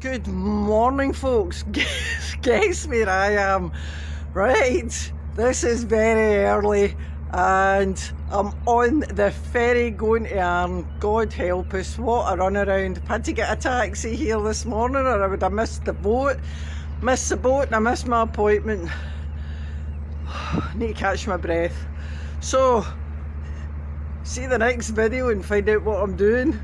Good morning, folks. Guess where I am? Right, this is very early and I'm on the ferry going to Arran. God help us, what a runaround. I've had to get a taxi here this morning or I would have missed the boat. Missed the boat and I missed my appointment. Need to catch my breath. So, see the next video and find out what I'm doing.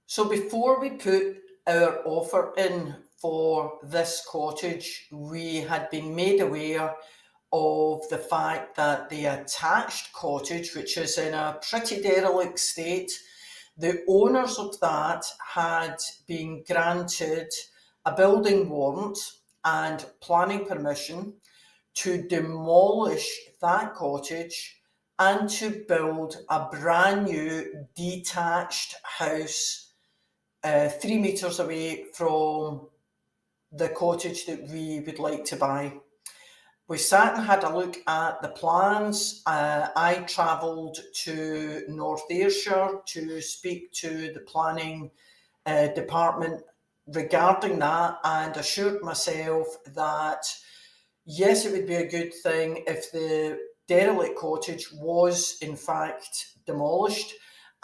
So before we put our offer in for this cottage, we had been made aware of the fact that the attached cottage, which is in a pretty derelict state, the owners of that had been granted a building warrant and planning permission to demolish that cottage and to build a brand new detached house 3 metres away from the cottage that we would like to buy. We sat and had a look at the plans. I travelled to North Ayrshire to speak to the planning department regarding that and assured myself that yes, it would be a good thing if the derelict cottage was in fact demolished,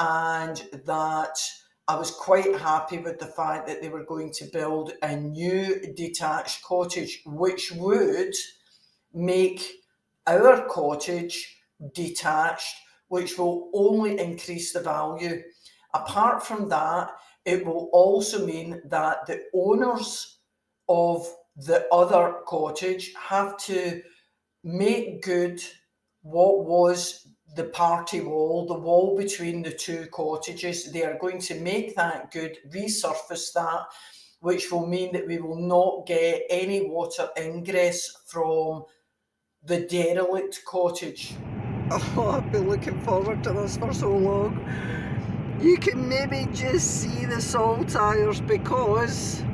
and that I was quite happy with the fact that they were going to build a new detached cottage, which would make our cottage detached, which will only increase the value. Apart from that, it will also mean that the owners of the other cottage have to make good what was the party wall, the wall between the two cottages. They are going to make that good, resurface that, which will mean that we will not get any water ingress from the derelict cottage. Oh, I've been looking forward to this for so long. You can maybe just see the salt tires because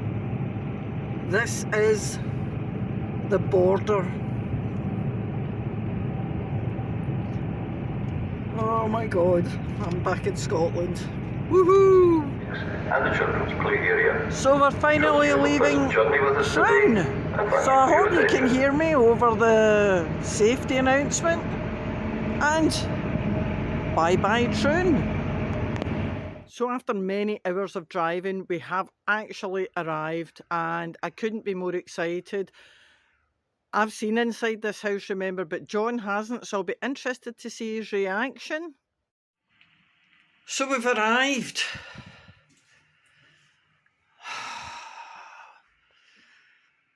this is the border. Oh my god, I'm back in Scotland. Woohoo! And the children's play area. So we're finally leaving Troon. So I hope you can hear me over the safety announcement. And bye bye Troon. So after many hours of driving, we have actually arrived and I couldn't be more excited. I've seen inside this house, remember, but John hasn't, so I'll be interested to see his reaction. So we've arrived.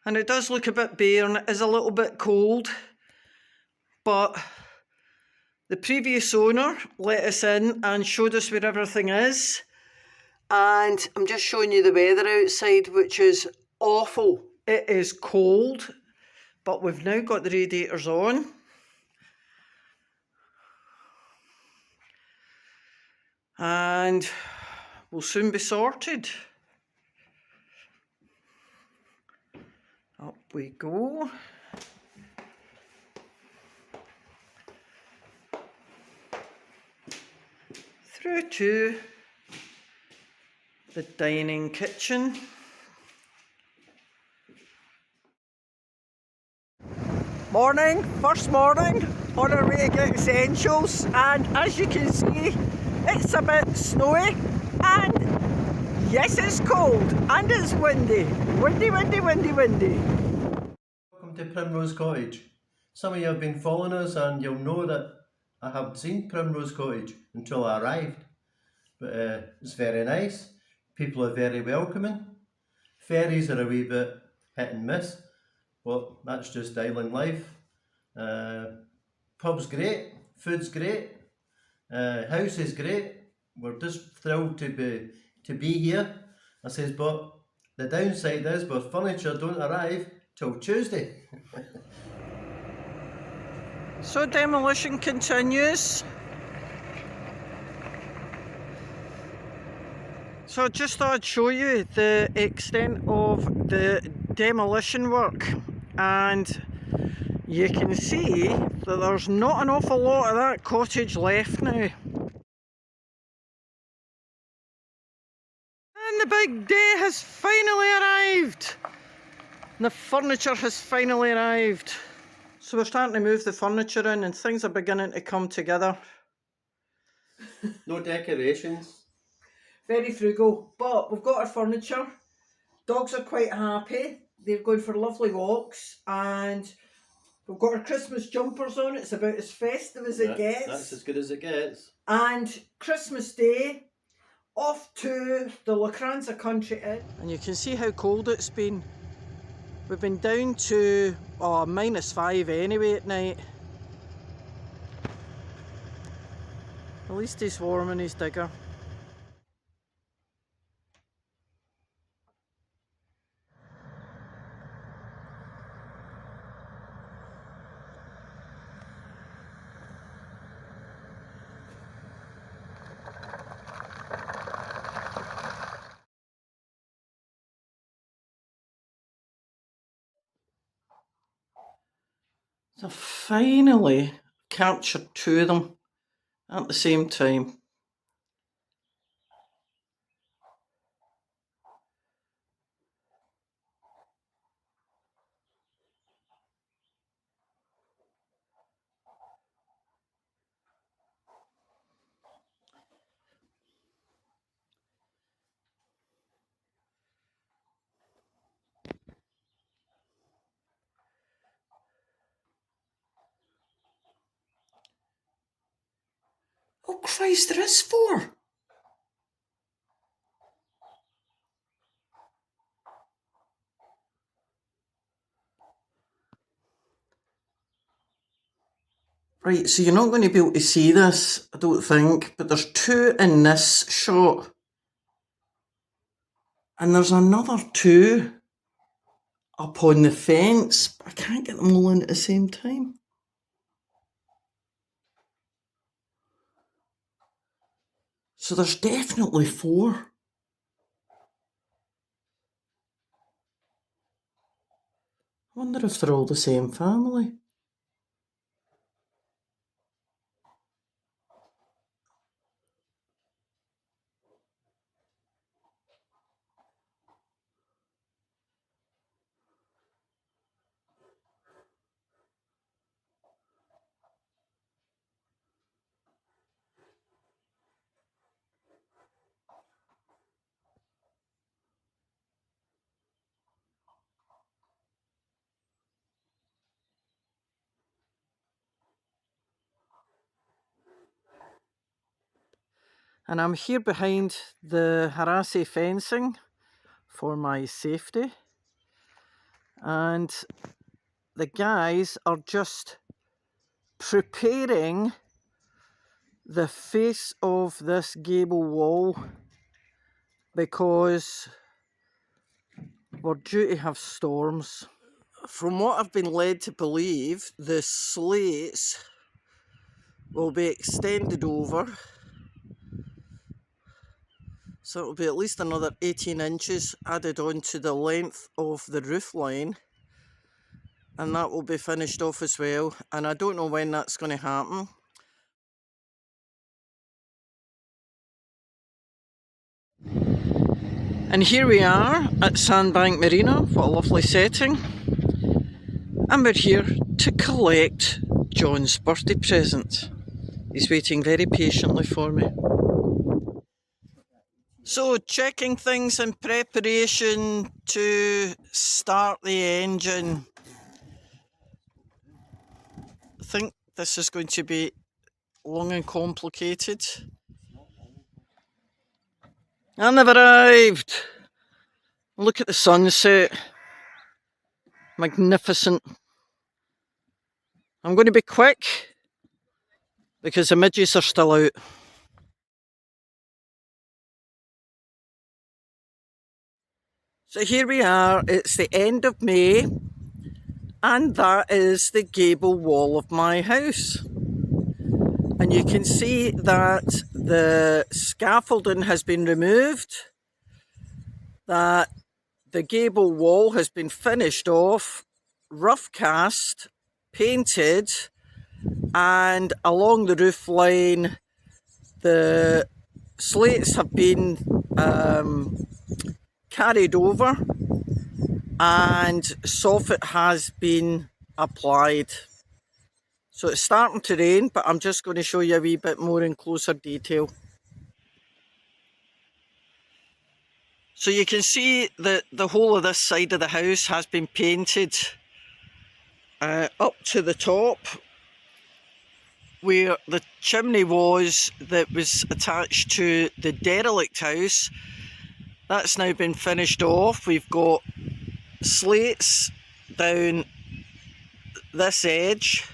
And it does look a bit bare and it is a little bit cold, but the previous owner let us in and showed us where everything is. And I'm just showing you the weather outside, which is awful. It is cold, but we've now got the radiators on. And we'll soon be sorted. Up we go. Through to the dining kitchen. Morning, first morning, on our way to get essentials, and as you can see, it's a bit snowy, and yes, it's cold, and it's windy. Windy, windy, windy, windy. Welcome to Primrose Cottage. Some of you have been following us and you'll know that I haven't seen Primrose Cottage until I arrived. But it's very nice. People are very welcoming. Ferries are a wee bit hit and miss. Well, that's just island life. Pub's great, food's great, house is great. We're just thrilled to be here. I says, but the downside is our furniture don't arrive till Tuesday. So demolition continues. So I just thought I'd show you the extent of the demolition work, and you can see that there's not an awful lot of that cottage left now. And the big day has finally arrived. The furniture has finally arrived. So we're starting to move the furniture in and things are beginning to come together. No decorations. Very frugal, but we've got our furniture. Dogs are quite happy. They're going for lovely walks, and we've got our Christmas jumpers on. It's about as festive as it gets. That's as good as it gets. And Christmas Day, off to the Lochranza country inn. And you can see how cold it's been. We've been down to -5 anyway at night. At least he's warm in his digger. So finally captured two of them at the same time. Oh Christ, there is 4! Right, so you're not going to be able to see this, I don't think, but there's 2 in this shot. And there's another 2 up on the fence, but I can't get them all in at the same time. So there's definitely 4. I wonder if they're all the same family. And I'm here behind the Harassi fencing for my safety. And the guys are just preparing the face of this gable wall because we're due to have storms. From what I've been led to believe, the slates will be extended over. So it'll be at least another 18 inches added on to the length of the roof line. And that will be finished off as well. And I don't know when that's going to happen. And here we are at Sandbank Marina. What a lovely setting. And we're here to collect John's birthday present. He's waiting very patiently for me. So checking things in preparation to start the engine. I think this is going to be long and complicated. And they've arrived. Look at the sunset. Magnificent. I'm going to be quick because the midges are still out. So here we are, it's the end of May, and that is the gable wall of my house. And you can see that the scaffolding has been removed, that the gable wall has been finished off, rough cast, painted, and along the roof line the slates have been carried over and soffit has been applied. So it's starting to rain, but I'm just going to show you a wee bit more in closer detail. So you can see that the whole of this side of the house has been painted up to the top, where the chimney was that was attached to the derelict house. That's now been finished off. We've got slates down this edge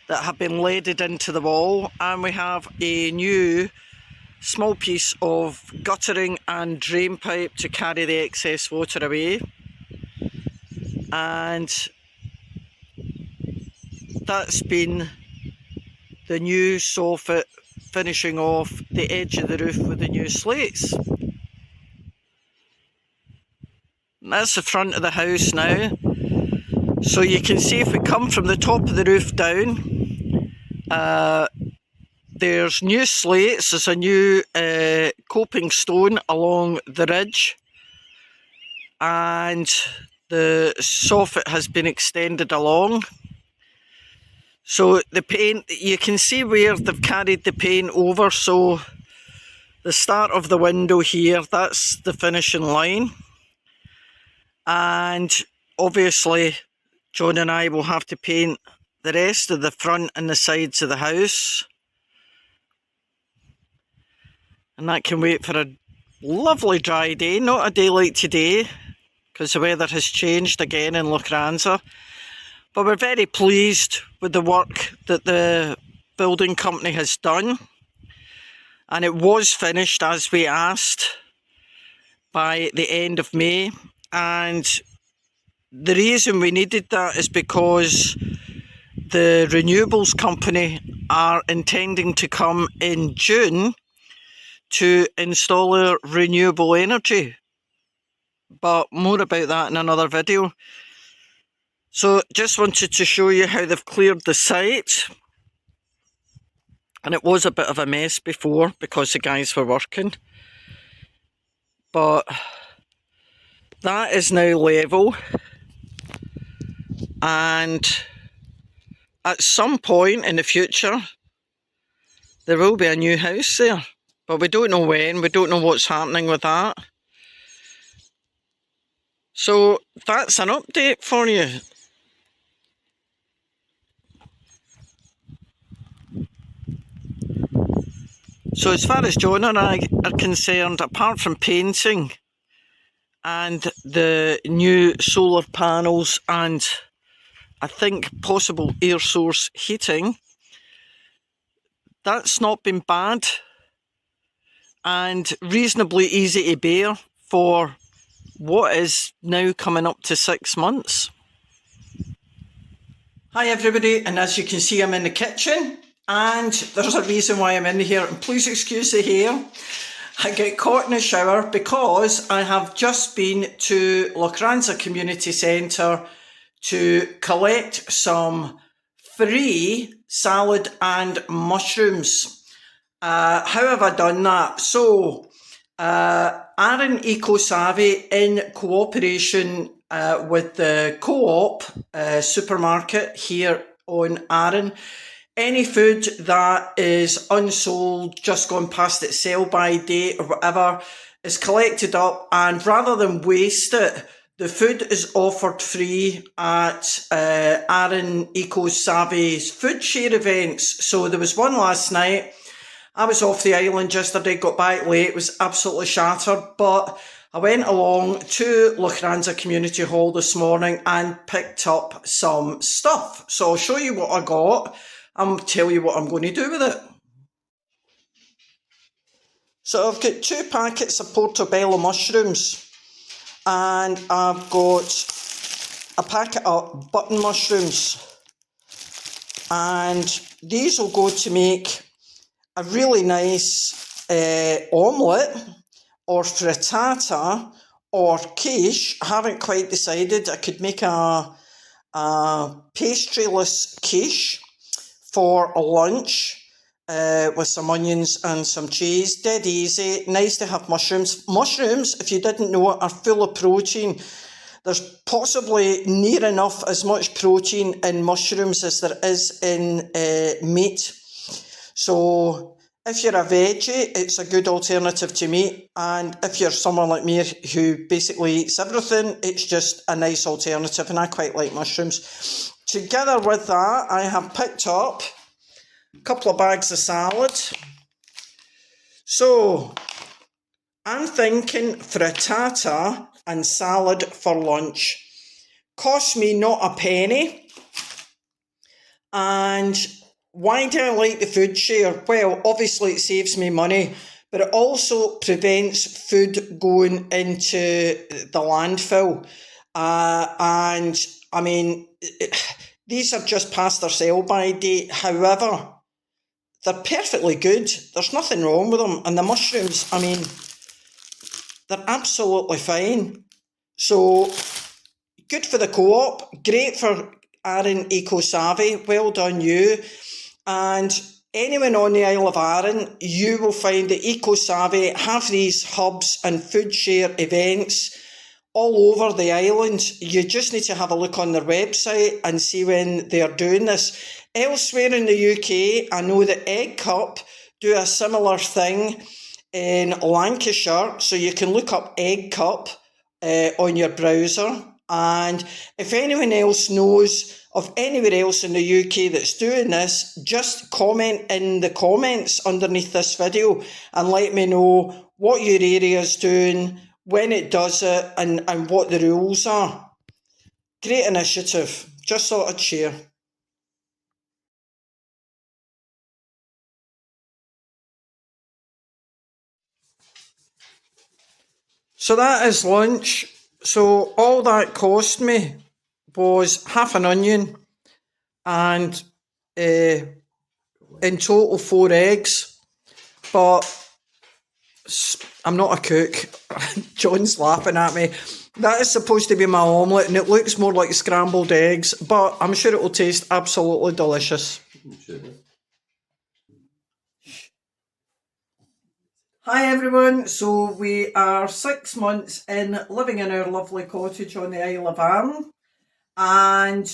that have been leaded into the wall, and we have a new small piece of guttering and drain pipe to carry the excess water away. And that's been the new soffit finishing off the edge of the roof with the new slates. And that's the front of the house now. So you can see if we come from the top of the roof down, there's new slates, there's a new coping stone along the ridge, and the soffit has been extended along. So the paint, you can see where they've carried the paint over, so the start of the window here, that's the finishing line. And obviously John and I will have to paint the rest of the front and the sides of the house. And that can wait for a lovely dry day, not a day like today, because the weather has changed again in Lochranza. But we're very pleased with the work that the building company has done. And it was finished as we asked by the end of May. And the reason we needed that is because the renewables company are intending to come in June to install our renewable energy. But more about that in another video. So just wanted to show you how they've cleared the site. And it was a bit of a mess before because the guys were working. But that is now level. And at some point in the future, there will be a new house there. But we don't know when, we don't know what's happening with that. So that's an update for you. So as far as John and I are concerned, apart from painting and the new solar panels and I think possible air source heating, that's not been bad and reasonably easy to bear for what is now coming up to 6 months. Hi everybody, and as you can see I'm in the kitchen. And there's a reason why I'm in here, and please excuse the hair. I get caught in the shower because I have just been to Lochranza Community Centre to collect some free salad and mushrooms. How have I done that? So, Arran Eco Savvy, in cooperation with the Co-op supermarket here on Arran, any food that is unsold, just gone past its sell-by date or whatever, is collected up, and rather than waste it, the food is offered free at Arran Eco Savvy's food share events. So there was one last night. I was off the island yesterday, got back late, was absolutely shattered, but I went along to Lochranza Community Hall this morning and picked up some stuff. So I'll show you what I got and tell you what I'm going to do with it. So I've got 2 packets of portobello mushrooms. and I've got a packet of button mushrooms, and these will go to make a really nice omelette or frittata or quiche. I haven't quite decided. I could make a pastryless quiche for lunch with some onions and some cheese. Dead easy. Nice to have mushrooms. Mushrooms, if you didn't know it, are full of protein. There's possibly near enough as much protein in mushrooms as there is in meat. So if you're a veggie, it's a good alternative to meat. And if you're someone like me who basically eats everything, it's just a nice alternative. And I quite like mushrooms. Together with that, I have picked up a couple of bags of salad. So I'm thinking frittata and salad for lunch. Cost me not a penny. And why do I like the food share? Well, obviously it saves me money, but it also prevents food going into the landfill. And I mean, these are just past their sell-by date. However, they're perfectly good. There's nothing wrong with them. And the mushrooms, I mean, they're absolutely fine. So, good for the co-op. Great for Arran Eco Savvy. Well done, you. And anyone on the Isle of Arran, you will find that Eco Savvy have these hubs and food share events all over the island. You just need to have a look on their website and see when they're doing this. Elsewhere in the UK, I know that Egg Cup do a similar thing in Lancashire, so you can look up Egg Cup on your browser. And if anyone else knows of anywhere else in the UK that's doing this, just comment in the comments underneath this video and let me know what your area is doing, when it does it, and what the rules are. Great initiative. Just thought I'd share. So that is lunch. So all that cost me was half an onion and in total 4 eggs. But I'm not a cook. John's laughing at me. That is supposed to be my omelette and it looks more like scrambled eggs, but I'm sure it will taste absolutely delicious. Hi everyone, so we are 6 months in living in our lovely cottage on the Isle of Arran, and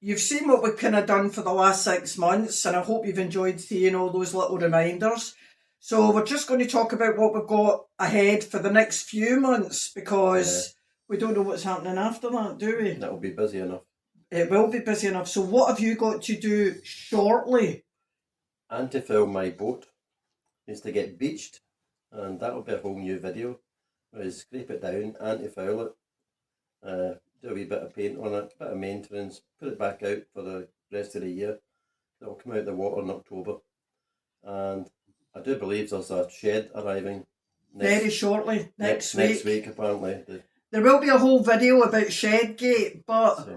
you've seen what we've kind of done for the last 6 months, and I hope you've enjoyed seeing all those little reminders. So we're just going to talk about what we've got ahead for the next few months, because we don't know what's happening after that, do we? That'll be busy enough. It will be busy enough. So what have you got to do shortly? Anti-foul my boat needs to get beached, and that'll be a whole new video. We'll scrape it down, anti-foul it, do a wee bit of paint on it, bit of maintenance, put it back out for the rest of the year. It'll come out of the water in October. And I do believe there's a shed arriving Very shortly, next week. Next week, apparently. There will be a whole video about Shedgate, but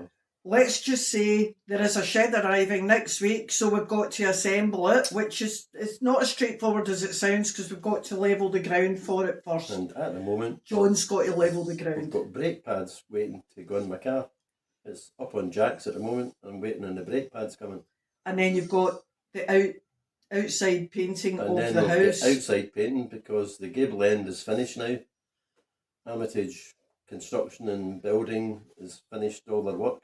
let's just say there is a shed arriving next week, so we've got to assemble it, which is it's not as straightforward as it sounds, because we've got to level the ground for it first. And at the moment, John's got to level the ground. We've got brake pads waiting to go in my car. It's up on jacks at the moment. I'm waiting on the brake pads coming. And then you've got the outside painting and of then the house. Outside painting, because the Gable end is finished now. Armitage Construction and Building is finished all their work.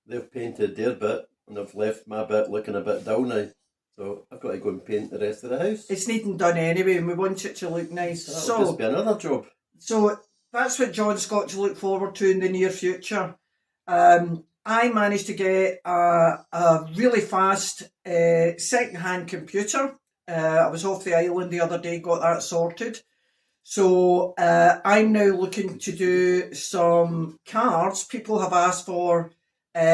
They've painted their bit and they've left my bit looking a bit dull now. So I've got to go and paint the rest of the house. It's needing done anyway, and we want it to look nice. That'll just be another job. So that's what John's got to look forward to in the near future. I managed to get a really fast second-hand computer. I was off the island the other day, got that sorted. So I'm now looking to do some cards. People have asked for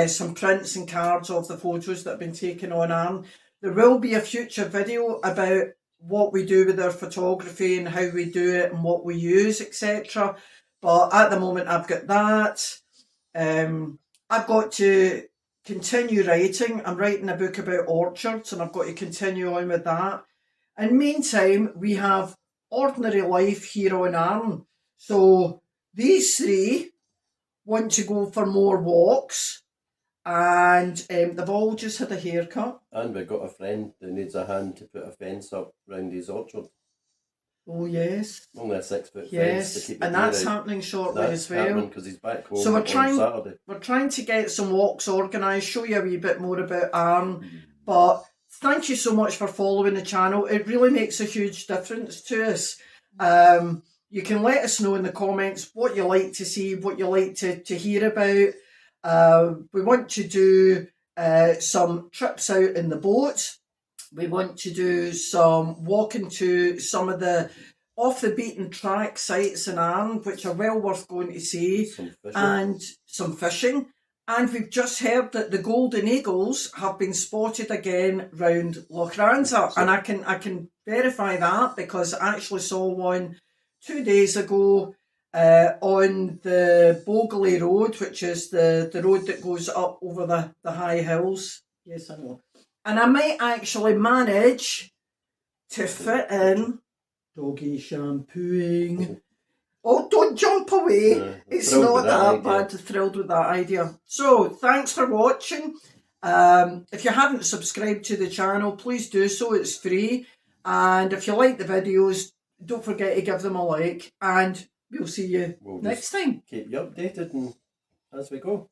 some prints and cards of the photos that have been taken on Arran. There will be a future video about what we do with our photography and how we do it and what we use, etc. But at the moment, I've got that. I've got to continue writing. I'm writing a book about orchards, and I've got to continue on with that. In meantime, we have ordinary life here on Arran. So these three want to go for more walks, and they've all just had a haircut. And we've got a friend that needs a hand to put a fence up round his orchard. Oh yes. Only a 6-foot fence to Yes, keep the and deer that's out. happening shortly That's as well. happening because he's back home So we're on Saturday. trying to get some walks organised, show you a wee bit more about Arran. But thank you so much for following the channel. It really makes a huge difference to us. You can let us know in the comments what you like to see, what you like to hear about. We want to do some trips out in the boat. We want to do some walking to some of the off the beaten track sites in Arran, which are well worth going to see, and some fishing. And we've just heard that the golden eagles have been spotted again round Lochranza, and I can verify that because I actually saw one 2 days ago on the Bogley Road, which is the road that goes up over the high hills. Yes, I know. And I might actually manage to fit in doggy shampooing. Oh, don't jump away. It's not that bad. Thrilled with that idea. So, thanks for watching. If you haven't subscribed to the channel, please do so. It's free. And if you like the videos, don't forget to give them a like. And we'll see you next time. Keep you updated as we go.